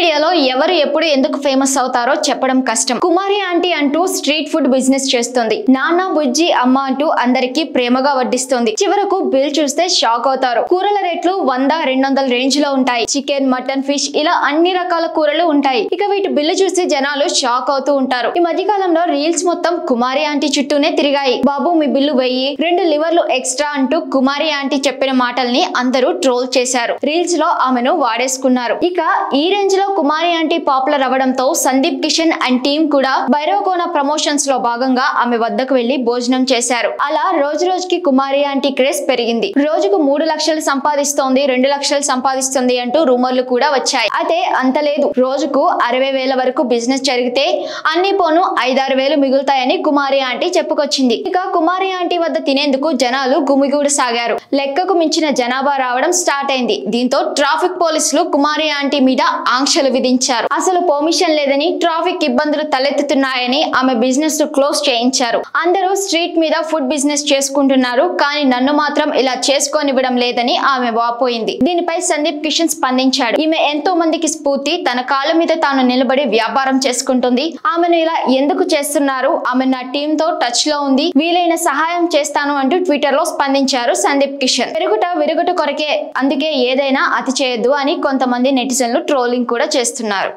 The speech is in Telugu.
ఇండియాలో ఎవరు ఎప్పుడు ఎందుకు ఫేమస్ అవుతారో చెప్పడం కష్టం. కుమారి ఆంటీ అంటూ స్ట్రీట్ ఫుడ్ బిజినెస్ చేస్తుంది. నాన్న బుజ్జి అమ్మ అంటూ అందరికి ప్రేమగా వడ్డిస్తుంది. చివరకు బిల్ చూస్తే షాక్ అవుతారు. కూరల రేట్లు 100-200 రేంజ్ లో ఉంటాయి. చికెన్, మటన్, ఫిష్ ఇలా అన్ని రకాల కూరలు ఉంటాయి. ఇక వీటి బిల్లు చూసి జనాలు షాక్ అవుతూ ఉంటారు. ఈ మధ్య కాలంలో రీల్స్ మొత్తం కుమారి ఆంటీ చుట్టూనే తిరిగాయి. బాబు మీ బిల్లు 1000, 2 లివర్లు ఎక్స్ట్రా అంటూ కుమారి ఆంటీ చెప్పిన మాటల్ని అందరూ ట్రోల్ చేశారు. రీల్స్ లో ఆమెను వాడేసుకున్నారు. ఇక ఈ రేంజ్ లో కుమారి ఆంటీ పాపులర్ అవ్వడంతో సందీప్ కిషన్ అండ్ టీమ్ కూడా భైరవకోన ప్రమోషన్స్ లో భాగంగా ఆమె వద్దకు వెళ్లి భోజనం చేశారు. అలా రోజు రోజుకి కుమారి ఆంటీ క్రేజ్ పెరిగింది. రోజుకు 3 లక్షలు సంపాదిస్తోంది, 2 లక్షలు సంపాదిస్తుంది అంటూ రూమర్లు కూడా వచ్చాయి. అయితే అంత లేదు. రోజుకు 60,000 వరకు బిజినెస్ జరిగితే అన్ని పోను 5-6 వేలు మిగులుతాయని కుమారి ఆంటీ చెప్పుకొచ్చింది. ఇక కుమారి ఆంటీ వద్ద తినేందుకు జనాలు గుమిగూడు సాగారు. లెక్కకు మించిన జనాభా రావడం స్టార్ట్ అయింది. దీంతో ట్రాఫిక్ పోలీసులు కుమారి ఆంటీ మీద ఆంక్షలు విధించారు. అసలు పర్మిషన్ లేదని, ట్రాఫిక్ ఇబ్బందులు తలెత్తుతున్నాయని ఆమె బిజినెస్ క్లోజ్ చేయించారు. అందరూ స్ట్రీట్ మీద ఫుడ్ బిజినెస్ చేసుకుంటున్నారు, కానీ నన్ను మాత్రం ఇలా చేసుకోనివ్వడం లేదని ఆమె వాపోయింది. దీనిపై సందీప్ కిషన్ స్పందించాడు. ఈమె ఎంతో మందికి స్ఫూర్తి. తన కాళ్ళ మీద తాను నిలబడి వ్యాపారం చేసుకుంటుంది. ఆమెను ఇలా ఎందుకు చేస్తున్నారు? ఆమె నా టీమ్ తో టచ్ లో ఉంది, వీలైన సహాయం చేస్తాను అంటూ ట్విట్టర్ లో స్పందించారు సందీప్ కిషన్. విరుగుట కొరకే, అందుకే ఏదైనా అతి చేయొద్దు అని కొంతమంది నెటిజన్లు ట్రోలింగ్ కూడా చేస్తున్నారు.